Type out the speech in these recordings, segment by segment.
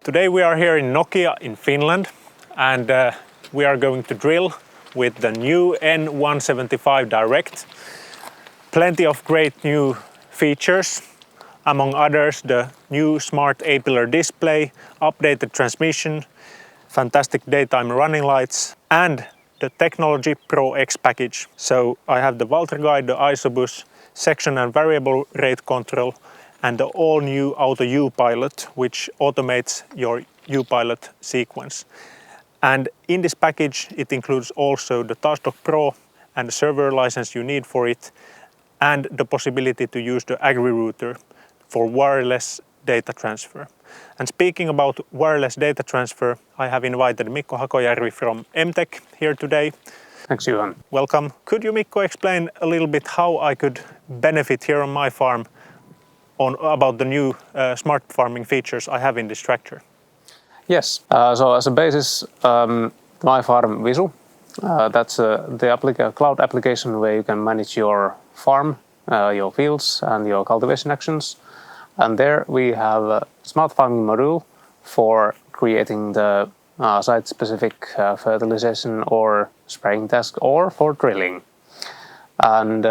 Today we are here in Nokia in Finland, and we are going to drill with the new N175 Direct. Plenty of great new features, among others the new smart A-pillar display, updated transmission, fantastic daytime running lights, and the Technologia Pro X package. So I have the Walter guide, the ISOBUS, section and variable rate control, and the all-new Auto U-Pilot, which automates your U-Pilot sequence. And in this package it includes also the Taskdock Pro and the server license you need for it, and the possibility to use the AgriRouter for wireless data transfer. And speaking about wireless data transfer, I have invited Mikko Hakojärvi from MTech here today. Thanks, Johan. Welcome. Could you, Mikko, explain a little bit how I could benefit here on my farm about the new smart farming features I have in this tractor? Yes, so as a basis, My Farm Visu, that's the cloud application where you can manage your farm, your fields and your cultivation actions. And there we have a smart farming module for creating the site-specific fertilization or spraying task or for drilling. And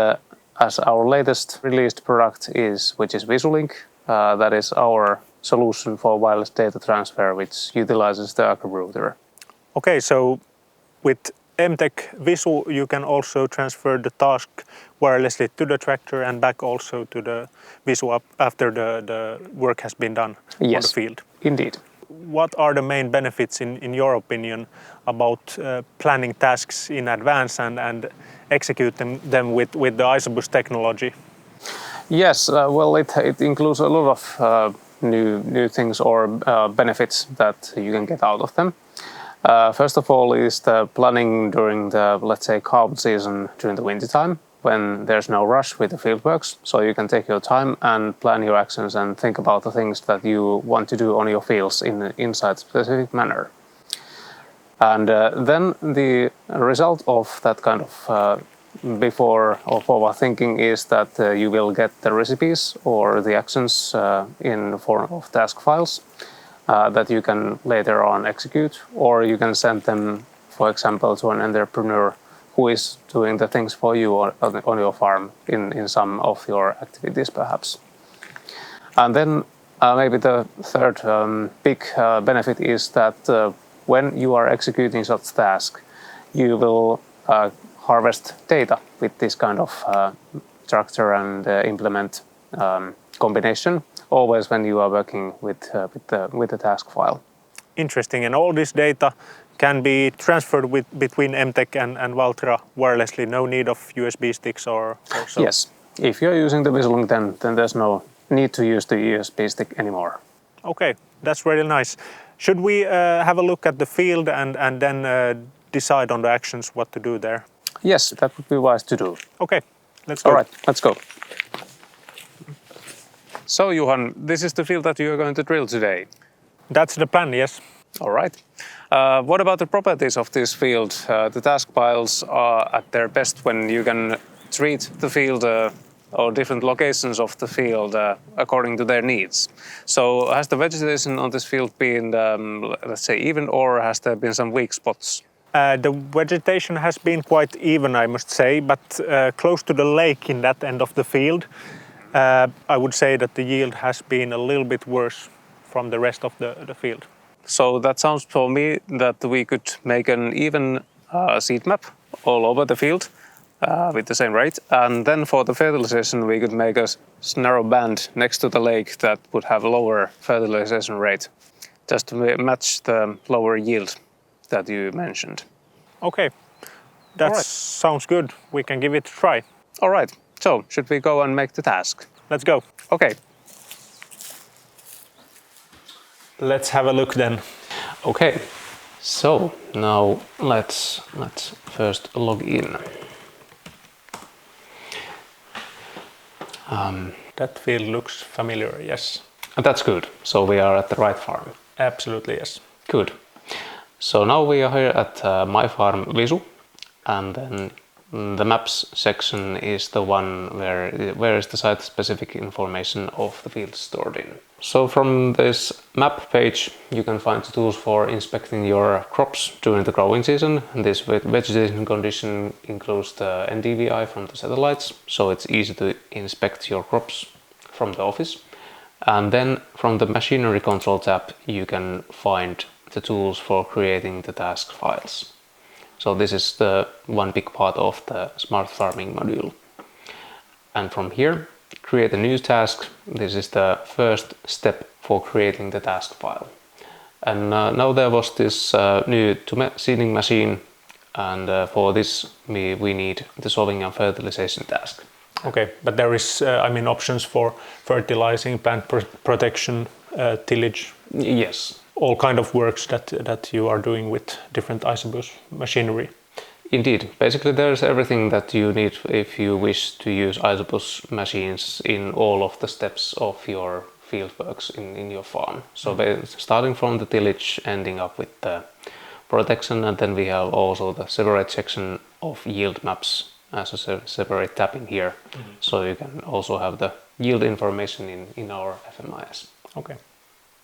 as our latest released product which is VisuLink, that is our solution for wireless data transfer, which utilizes the AgriRouter. Okay, so with MTech Visu you can also transfer the task wirelessly to the tractor and back also to the Visu after the work has been done on the field. Indeed. What are the main benefits in your opinion about planning tasks in advance and executing them with the ISOBUS technology? Yes, well, it includes a lot of new things or benefits that you can get out of them. First of all is the planning during the, let's say, carb season during the winter time, when there's no rush with the fieldworks, so you can take your time and plan your actions and think about the things that you want to do on your fields inside a specific manner. And then the result of that kind of before or forward thinking is that you will get the recipes or the actions in the form of task files that you can later on execute, or you can send them, for example, to an entrepreneur who is doing the things for you on your farm in some of your activities perhaps. And then maybe the third big benefit is that when you are executing such task, you will harvest data with this kind of tractor and implement combination, always when you are working with the task file. Interesting, and all this data can be transferred between MTech and Valtra wirelessly, no need of USB sticks or so? Yes, if you're using the VisuLink then there's no need to use the USB stick anymore. Okay, that's really nice. Should we have a look at the field and then decide on the actions what to do there? Yes, that would be wise to do. Okay, let's go. All right, let's go. So, Johan, this is the field that you are going to drill today. That's the plan, yes. All right. What about the properties of this field? The task files are at their best when you can treat the field or different locations of the field according to their needs. So has the vegetation on this field been, let's say, even, or has there been some weak spots? The vegetation has been quite even, I must say, but close to the lake in that end of the field, I would say that the yield has been a little bit worse from the rest of the field. So that sounds for me that we could make an even seed map all over the field with the same rate, and then for the fertilization we could make a narrow band next to the lake that would have a lower fertilization rate, just to match the lower yield that you mentioned. Okay, that sounds good. We can give it a try. All right, so should we go and make the task? Let's go. Okay. Let's have a look then. Okay, so now let's first log in. That field looks familiar, yes. That's good. So we are at the right farm. Absolutely, yes. Good. So now we are here at My Farm Visu, and then The maps section is the one where is the site-specific information of the field stored in. So from this map page you can find the tools for inspecting your crops during the growing season. This vegetation condition includes the NDVI from the satellites, so it's easy to inspect your crops from the office. And then from the machinery control tab you can find the tools for creating the task files. So this is the one big part of the smart farming module. And from here, create a new task. This is the first step for creating the task file. And now there was this new seeding machine, and for this we need the sowing and fertilization task. Okay, but there is, options for fertilizing, plant protection, tillage. Yes. All kind of works that you are doing with different ISOBUS machinery. Indeed. Basically there's everything that you need if you wish to use ISOBUS machines in all of the steps of your fieldworks in your farm. So starting from the tillage, ending up with the protection, and then we have also the separate section of yield maps as a separate tab in here. So you can also have the yield information in our FMIS. Okay.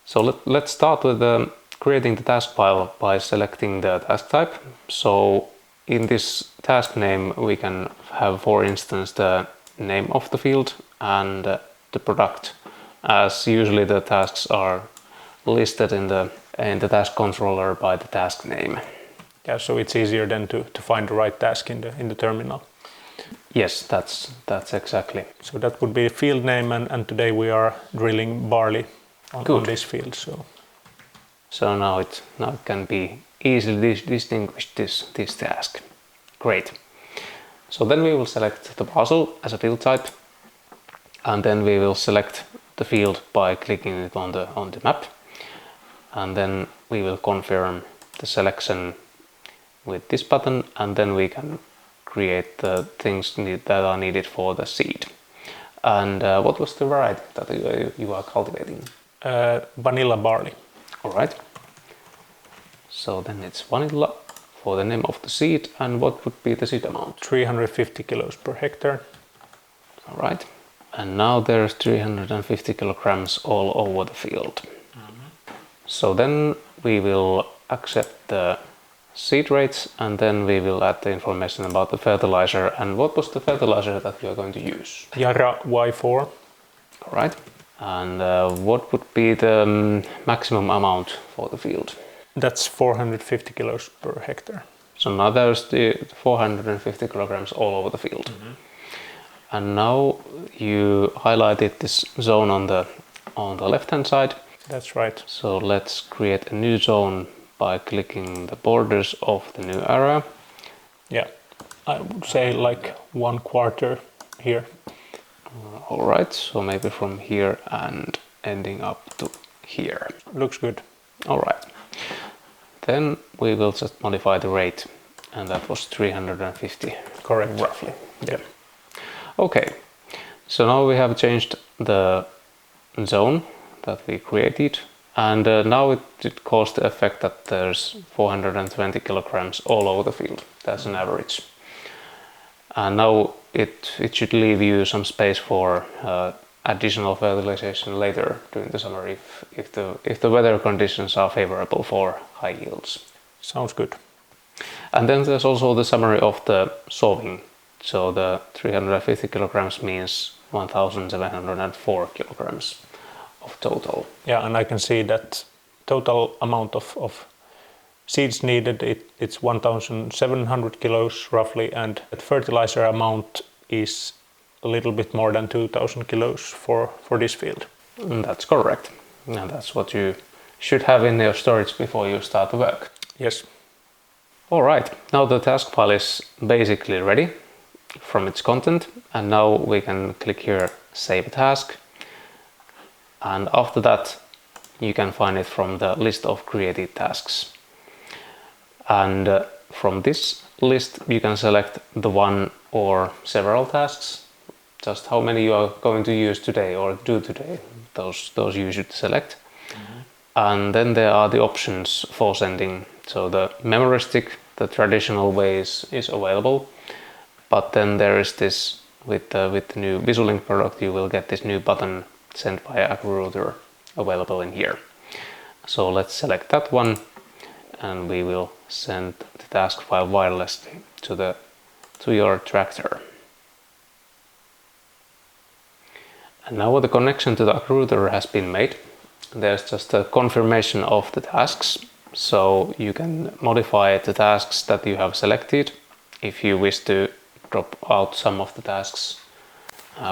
So let's start with creating the task file by selecting the task type. So in this task name we can have, for instance, the name of the field and the product, as usually the tasks are listed in the task controller by the task name. Yeah, so it's easier then to find the right task in the terminal. Yes, that's exactly. So that would be a field name, and today we are drilling barley on this field. So now it can be easily distinguished this task. Great. So then we will select the parcel as a field type, and then we will select the field by clicking it on the map, and then we will confirm the selection with this button, and then we can create the things that are needed for the seed. And what was the variety that you are cultivating? Vanilla barley. All right. So then it's vanilla for the name of the seed, and what would be the seed amount? 350 kilos per hectare. All right. And now there's 350 kilograms all over the field. So then we will accept the seed rates, and then we will add the information about the fertilizer. And what was the fertilizer that you are going to use? Yara Y4. All right. And what would be the maximum amount for the field? That's 450 kilos per hectare. So now there's the 450 kilograms all over the field. And now you highlighted this zone on the left hand side. That's right. So let's create a new zone by clicking the borders of the new area. Yeah, I would say like 1/4 here. All right, so maybe from here and ending up to here. Looks good. All right. Then we will just modify the rate, and that was 350. Correct. Roughly. Yeah. Okay. So now we have changed the zone that we created, and now it caused the effect that there's 420 kilograms all over the field. That's an average. And now it should leave you some space for additional fertilization later during the summer if the weather conditions are favorable for high yields. Sounds good. And then there's also the summary of the sowing. So the 350 kilograms means 1,704 kilograms of total. Yeah, and I can see that total amount of seeds needed, it's 1,700 kilos roughly, and the fertilizer amount is a little bit more than 2,000 kilos for this field. That's correct. And that's what you should have in your storage before you start the work. Yes. All right, now the task file is basically ready from its content, and now we can click here Save Task, and after that you can find it from the list of created tasks. And from this list you can select the one or several tasks, just how many you are going to use today or do today, those you should select. And then there are the options for sending. So the memory stick, the traditional ways, is available, but then there is this with the new VisuLink product, you will get this new button sent via AgroRouter available in here. So let's select that one, and we will send the task file wirelessly to your tractor. And now the connection to the AgroRouter has been made. There's just a confirmation of the tasks, so you can modify the tasks that you have selected if you wish to drop out some of the tasks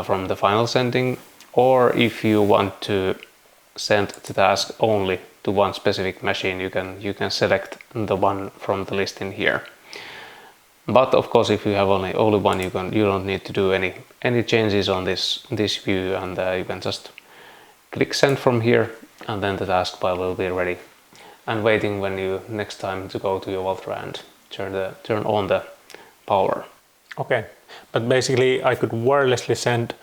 from the final sending, or if you want to send the task only to one specific machine, you can select the one from the list in here. But of course, if you have only one, you don't need to do any changes on this view, and you can just click send from here, and then the task file will be ready and waiting when you next time to go to your Valtra and turn on the power. Okay, but basically I could wirelessly send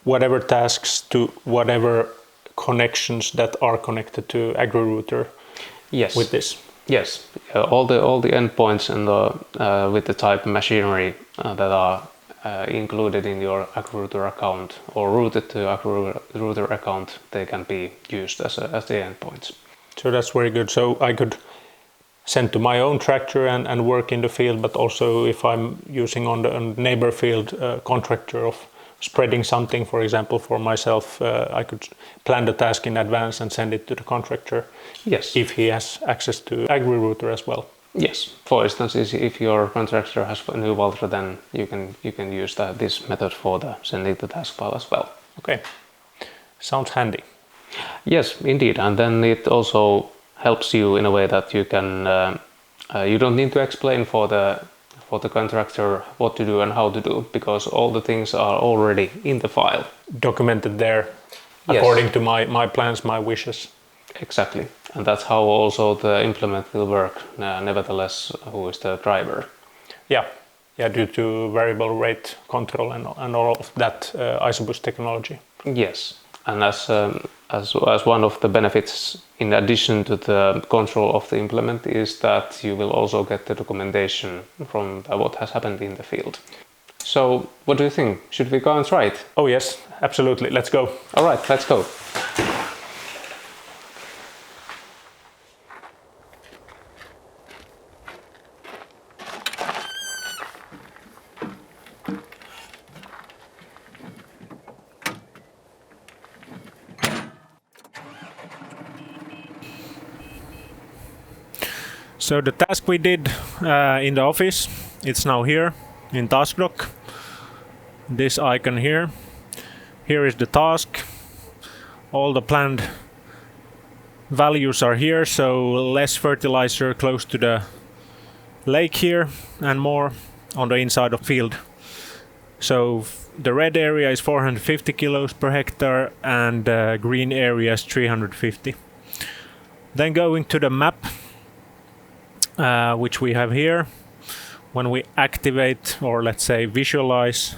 whatever tasks to whatever connections that are connected to AgroRouter. Yes. With this. Yes, all the endpoints and with the type machinery that are included in your AgroRouter account or routed to AgroRouter account, they can be used as the endpoints. So that's very good. So I could send to my own tractor and work in the field, but also if I'm using on the neighbor field contractor of spreading something, for example, for myself, I could plan the task in advance and send it to the contractor. Yes. If he has access to AgroRouter as well. Yes. For instance, if your contractor has a new Valtra, then you can use this method for sending the task file as well. Okay. Sounds handy. Yes, indeed. And then it also helps you in a way that you can you don't need to explain for the contractor what to do and how to do, because all the things are already in the file. Documented there, yes. According to my plans, my wishes. Exactly. And that's how also the implement will work, nevertheless, who is the driver. Yeah, due to variable rate control and all of that ISOBUS technology. Yes, and as one of the benefits in addition to the control of the implement is that you will also get the documentation from what has happened in the field. So what do you think? Should we go and try it? Oh yes, absolutely. Let's go. All right, let's go. So the task we did in the office, it's now here in task dock. This icon here. Here is the task. All the planned values are here, so less fertilizer close to the lake here and more on the inside of field. So the red area is 450 kilos per hectare and the green area is 350. Then going to the map, which we have here. When we activate, or let's say visualize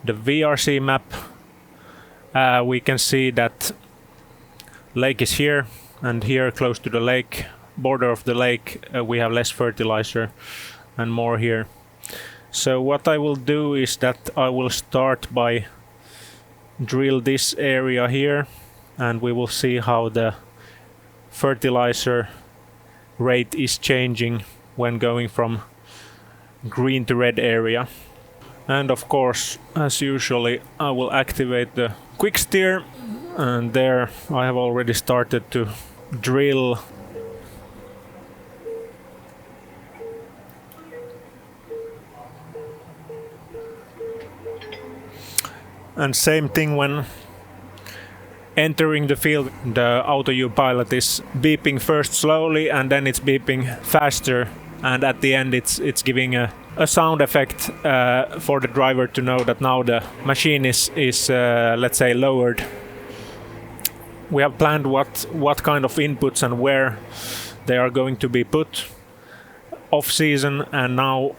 the VRC map, we can see that lake is here, and here close to the lake, border of the lake, we have less fertilizer and more here. So what I will do is that I will start by drill this area here, and we will see how the fertilizer rate is changing when going from green to red area. And of course, as usually, I will activate the quick steer, and there I have already started to drill. And same thing when entering the field, the AutoU pilot is beeping first slowly and then it's beeping faster, and at the end it's giving a sound effect for the driver to know that now the machine is let's say lowered. We have planned what kind of inputs and where they are going to be put off season, and now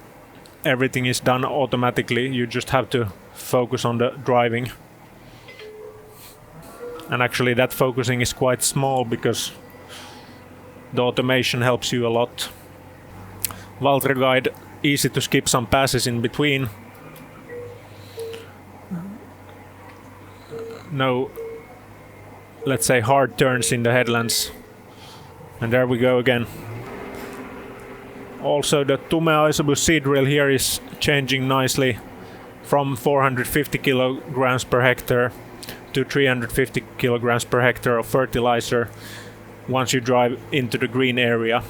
everything is done automatically. You just have to focus on the driving. And actually that focusing is quite small because the automation helps you a lot. Valtra guide easy to skip some passes in between. No, let's say, hard turns in the headlands. And there we go again. Also the Tume ISOBUS seed drill here is changing nicely from 450 kilograms per hectare to 350 kilograms per hectare of fertilizer once you drive into the green area.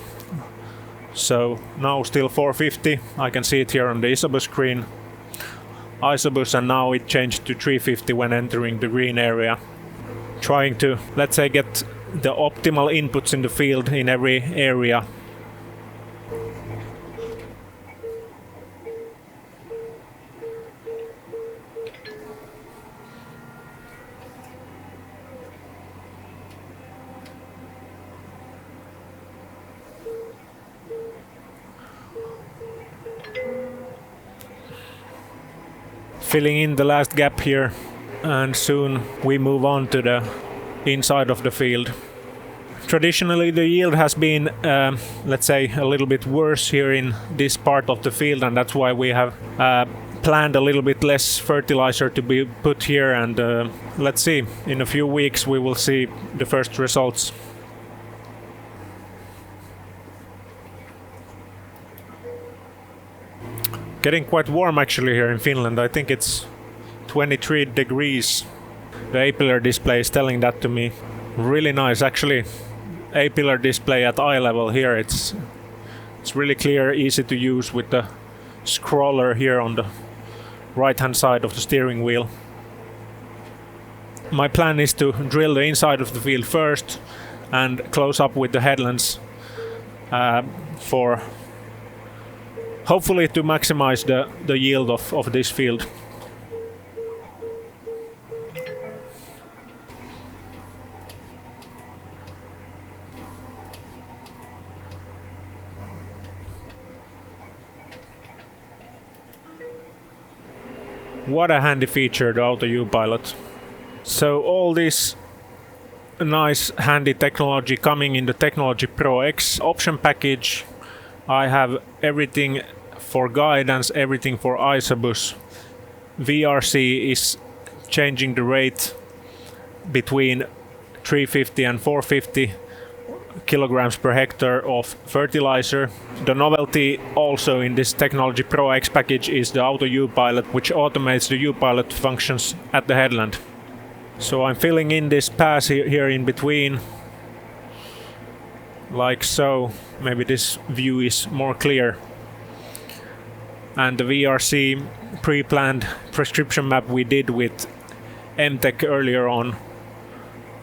So now still 450, I can see it here on the ISOBUS screen. ISOBUS, and now it changed to 350 when entering the green area. Trying to, let's say, get the optimal inputs in the field in every area. Filling in the last gap here, and soon we move on to the inside of the field. Traditionally the yield has been, let's say, a little bit worse here in this part of the field, and that's why we have planned a little bit less fertilizer to be put here, and let's see, in a few weeks we will see the first results. Getting quite warm actually here in Finland. I think it's 23 degrees. The A-pillar display is telling that to me. Really nice actually. A-pillar display at eye level here. It's really clear, easy to use with the scroller here on the right hand side of the steering wheel. My plan is to drill the inside of the field first and close up with the headlands for hopefully to maximize the yield of this field. What a handy feature, the Auto U-Pilot. So all this nice handy technology coming in the Technologia Pro X option package. I have everything for guidance, everything for ISOBUS. VRC is changing the rate between 350 and 450 kilograms per hectare of fertilizer. The novelty also in this Technologia Pro X package is the Auto U-Pilot, which automates the U-Pilot functions at the headland. So I'm filling in this pass here in between, like so. Maybe this view is more clear. And the VRC pre-planned prescription map we did with MTech earlier on,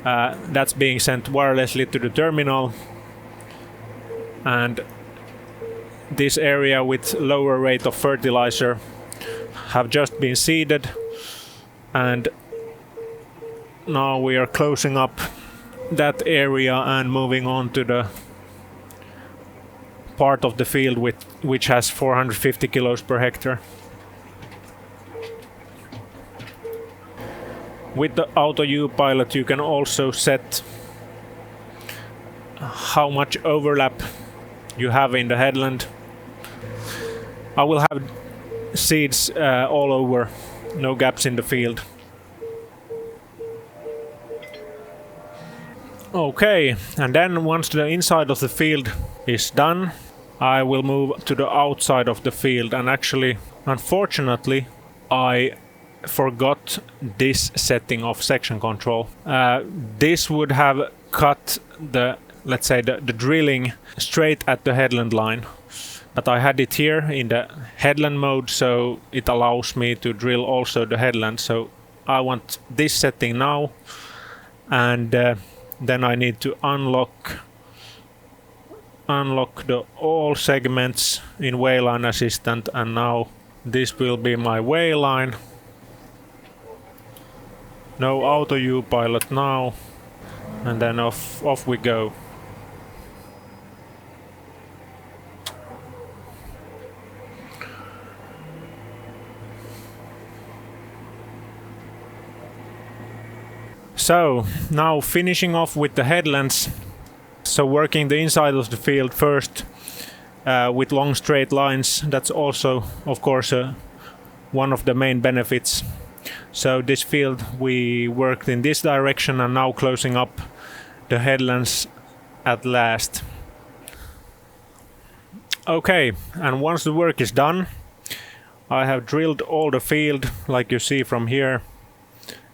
that's being sent wirelessly to the terminal. And this area with lower rate of fertilizer have just been seeded, and now we are closing up that area and moving on to the part of the field which has 450 kilos per hectare. With the Auto U-Pilot you can also set how much overlap you have in the headland. I will have seeds all over, no gaps in the field. Okay, and then once the inside of the field is done, I will move to the outside of the field, and actually, unfortunately, I forgot this setting of section control. This would have cut the, let's say, the drilling straight at the headland line. But I had it here in the headland mode, so it allows me to drill also the headland. So I want this setting now, and then I need to unlock the all segments in Wayline Assistant, and now this will be my Wayline. No Auto U-Pilot now, and then off we go. So now finishing off with the headlands. So working the inside of the field first, with long straight lines. That's also, of course, one of the main benefits. So this field, we worked in this direction and now closing up the headlands at last. Okay, and once the work is done, I have drilled all the field, like you see from here.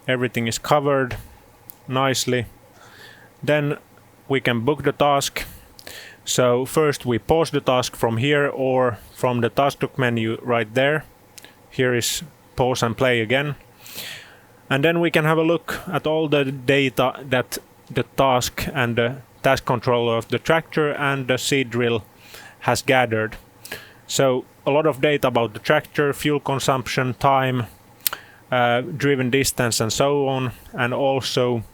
Everything is covered nicely. Then we can book the task. So first we pause the task from here or from the task menu right there. Here is pause and play again. And then we can have a look at all the data that the task and the task controller of the tractor and the seed drill has gathered. So a lot of data about the tractor, fuel consumption, time, driven distance and so on, and also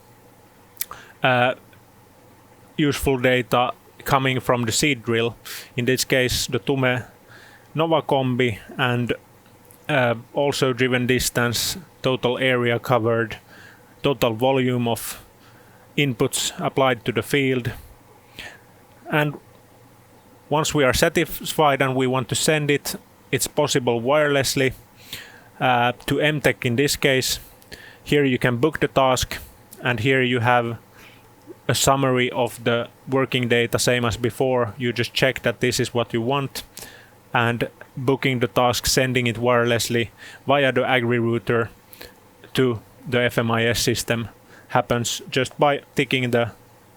useful data coming from the seed drill, in this case the Tume Nova Combi, and also driven distance, total area covered, total volume of inputs applied to the field. And once we are satisfied and we want to send it, it's possible wirelessly to MTech in this case. Here you can book the task, and here you have a summary of the working data, same as before. You just check that this is what you want, and booking the task, sending it wirelessly via the Agri router to the FMIS system happens just by ticking the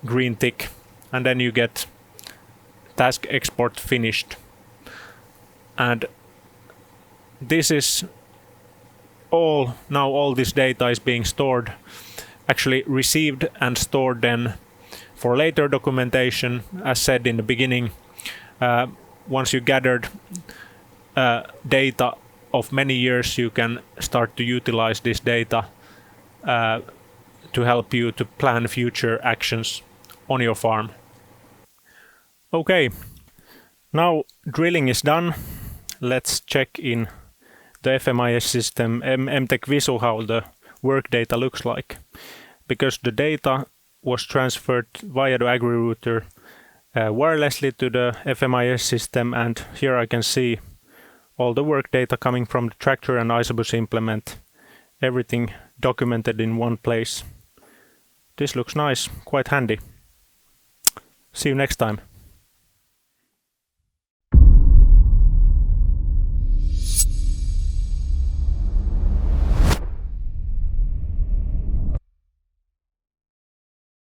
green tick, and then you get task export finished. And this is all, now all this data is being stored, actually received and stored then for later documentation. As said in the beginning, once you gathered data of many years, you can start to utilize this data to help you to plan future actions on your farm. Okay, now drilling is done. Let's check in the FMIS system, MTech Visu, how the work data looks like. Because the data was transferred via the Agri router wirelessly to the FMIS system, and here I can see all the work data coming from the tractor and ISOBUS implement. Everything documented in one place. This looks nice, quite handy. See you next time.